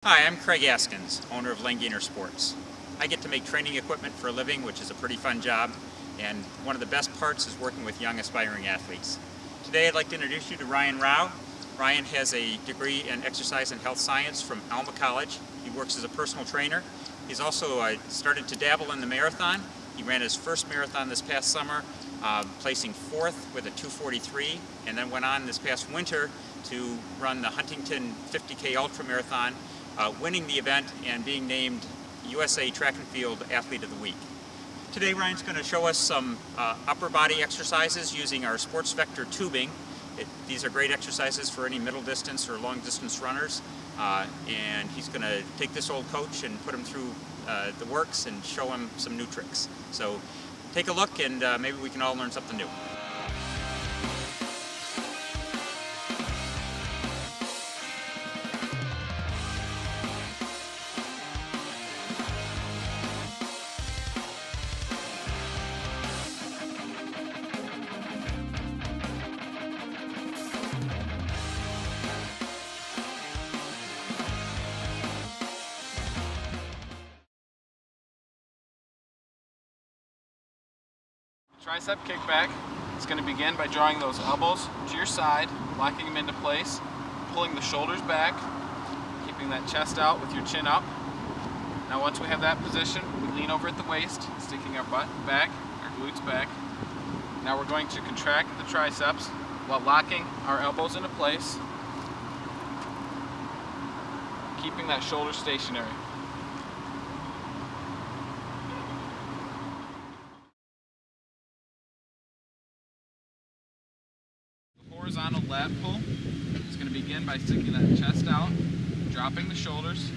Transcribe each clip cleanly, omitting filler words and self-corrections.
Hi, I'm Craig Askins, owner of Langiner Sports. I get to make training equipment for a living, which is a pretty fun job, and one of the best parts is working with young aspiring athletes. Today I'd like to introduce you to Ryan Rao. Ryan has a degree in exercise and health science from Alma College. He works as a personal trainer. He's also started to dabble in the marathon. He ran his first marathon this past summer, placing fourth with a 2:43, and then went on this past winter to run the Huntington 50K Ultra Marathon, winning the event and being named USA Track and Field Athlete of the Week. Today Ryan's going to show us some upper body exercises using our Sports Vector tubing. These are great exercises for any middle distance or long distance runners, and he's going to take this old coach and put him through the works and show him some new tricks. So take a look and maybe we can all learn something new. Tricep kickback. It's going to begin by drawing those elbows to your side, locking them into place, pulling the shoulders back, keeping that chest out with your chin up. Now once we have that position, we lean over at the waist, sticking our butt back, our glutes back. Now we're going to contract the triceps while locking our elbows into place, keeping that shoulder stationary. Horizontal lat pull. It's going to begin by sticking that chest out, dropping the shoulders,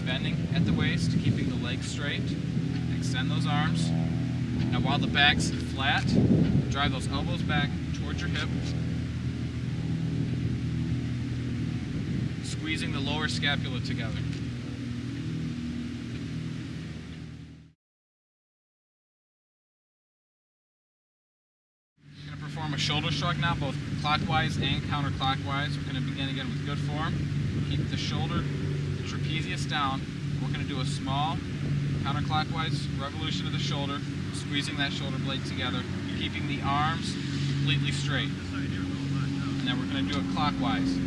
bending at the waist, keeping the legs straight. Extend those arms. Now while the back's flat, drive those elbows back towards your hip, squeezing the lower scapula together. Perform a shoulder shrug now, both clockwise and counterclockwise. We're going to begin again with good form. Keep the shoulder, the trapezius down. We're going to do a small counterclockwise revolution of the shoulder, squeezing that shoulder blade together, keeping the arms completely straight. And then we're going to do it clockwise.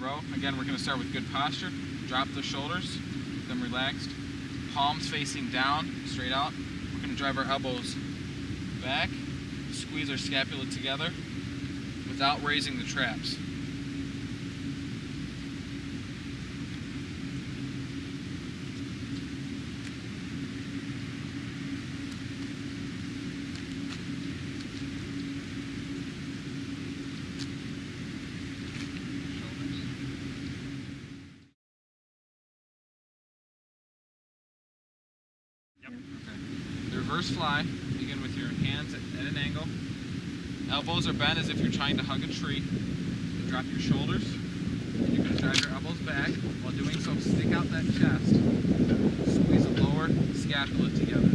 Row. Again, we're going to start with good posture. Drop the shoulders, keep them relaxed. Palms facing down, straight out. We're going to drive our elbows back, squeeze our scapula together without raising the traps. The reverse fly, begin with your hands at an angle. Elbows are bent as if you're trying to hug a tree. Drop your shoulders. You're going to drive your elbows back. While doing so, stick out that chest. Squeeze the lower scapula together.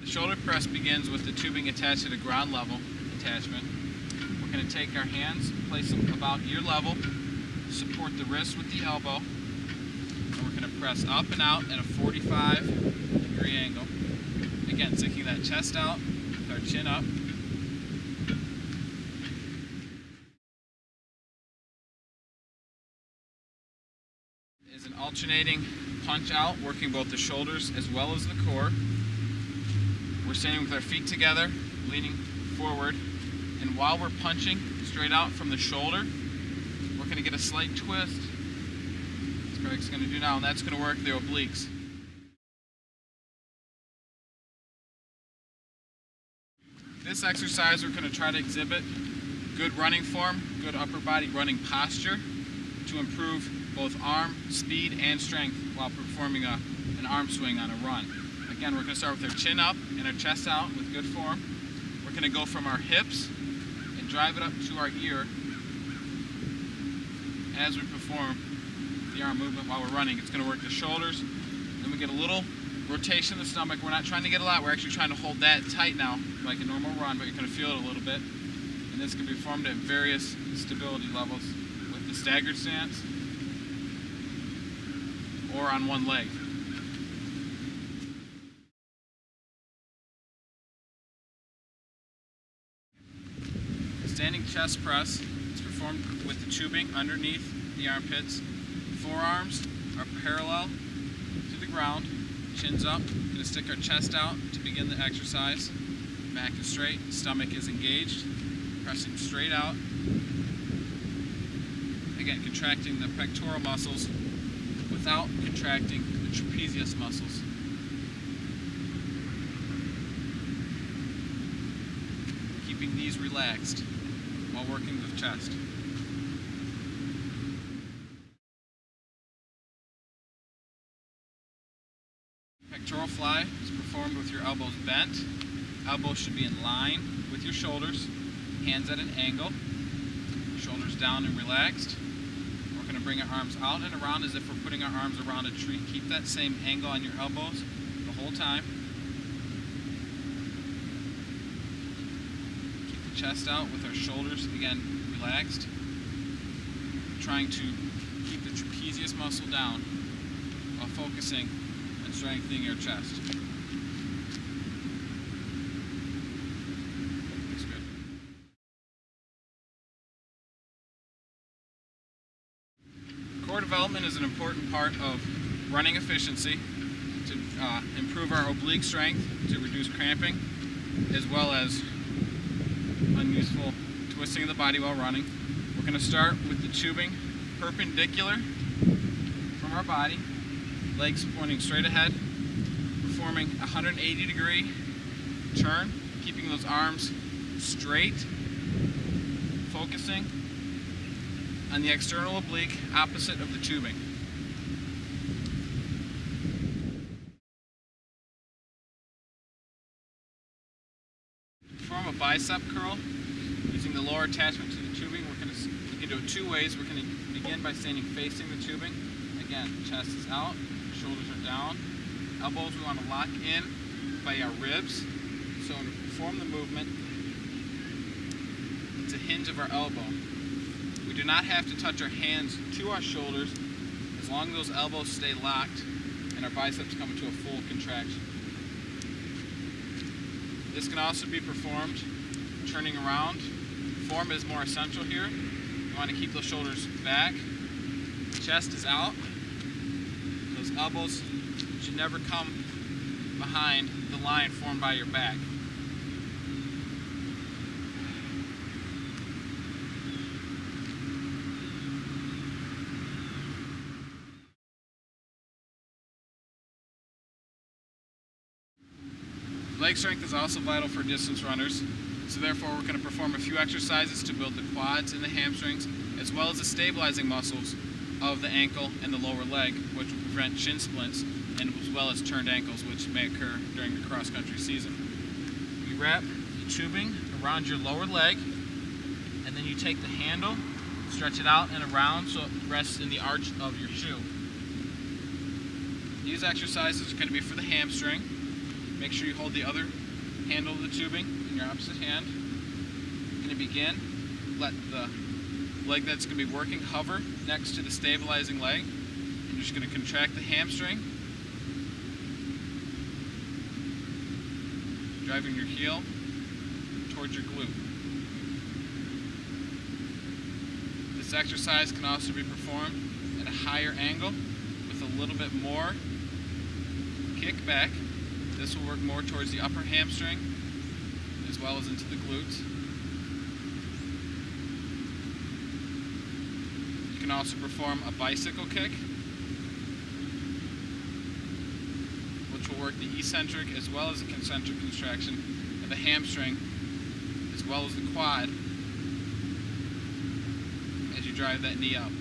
The shoulder press begins with the tubing attached to the ground level attachment. We're going to take our hands, place them about ear level, support the wrist with the elbow, and we're going to press up and out at a 45-degree angle. Again, sticking that chest out with our chin up. Is an alternating punch out, working both the shoulders as well as the core. We're standing with our feet together, leaning forward, and while we're punching straight out from the shoulder, we're going to get a slight twist, as Craig's going to do now, and that's going to work the obliques. This exercise, we're going to try to exhibit good running form, good upper body running posture to improve both arm, speed, and strength while performing an arm swing on a run. Again, we're going to start with our chin up and our chest out with good form. We're going to go from our hips and drive it up to our ear as we perform the arm movement while we're running. It's going to work the shoulders, then we get a little rotation of the stomach. We're not trying to get a lot, we're actually trying to hold that tight now, like a normal run, but you're going to feel it a little bit. And this can be performed at various stability levels with the staggered stance or on one leg. Standing chest press is performed with the tubing underneath the armpits. Forearms are parallel to the ground, chins up. We're going to stick our chest out to begin the exercise. Back is straight, stomach is engaged, pressing straight out. Again, contracting the pectoral muscles without contracting the trapezius muscles. Keeping these relaxed while working the chest. Pectoral fly is performed with your elbows bent. Elbows should be in line with your shoulders, hands at an angle, shoulders down and relaxed. We're going to bring our arms out and around as if we're putting our arms around a tree. Keep that same angle on your elbows the whole time. Keep the chest out with our shoulders, again, relaxed. Trying to keep the trapezius muscle down while focusing on strengthening your chest. Looks good. Core development is an important part of running efficiency to improve our oblique strength, to reduce cramping, as well as unuseful twisting of the body while running. We're going to start with the tubing perpendicular from our body, legs pointing straight ahead, performing a 180-degree turn, keeping those arms straight, focusing on the external oblique opposite of the tubing. Perform a bicep curl using the lower attachment to the tubing. We can do it two ways. We're going to begin by standing facing the tubing. Again, chest is out, shoulders are down. Elbows we want to lock in by our ribs. So to perform the movement, it's a hinge of our elbow. We do not have to touch our hands to our shoulders as long as those elbows stay locked and our biceps come into a full contraction. This can also be performed turning around. Form is more essential here. You want to keep those shoulders back. Chest is out. Those elbows should never come behind the line formed by your back. Leg strength is also vital for distance runners, so therefore we're going to perform a few exercises to build the quads and the hamstrings, as well as the stabilizing muscles of the ankle and the lower leg, which will prevent shin splints, and as well as turned ankles, which may occur during the cross-country season. You wrap the tubing around your lower leg, and then you take the handle, stretch it out and around so it rests in the arch of your shoe. These exercises are going to be for the hamstring. Make sure you hold the other handle of the tubing in your opposite hand. You're going to begin. Let the leg that's going to be working hover next to the stabilizing leg. And you're just going to contract the hamstring, driving your heel towards your glute. This exercise can also be performed at a higher angle with a little bit more kick back. This will work more towards the upper hamstring as well as into the glutes. You can also perform a bicycle kick, which will work the eccentric as well as the concentric contraction of the hamstring as well as the quad as you drive that knee up.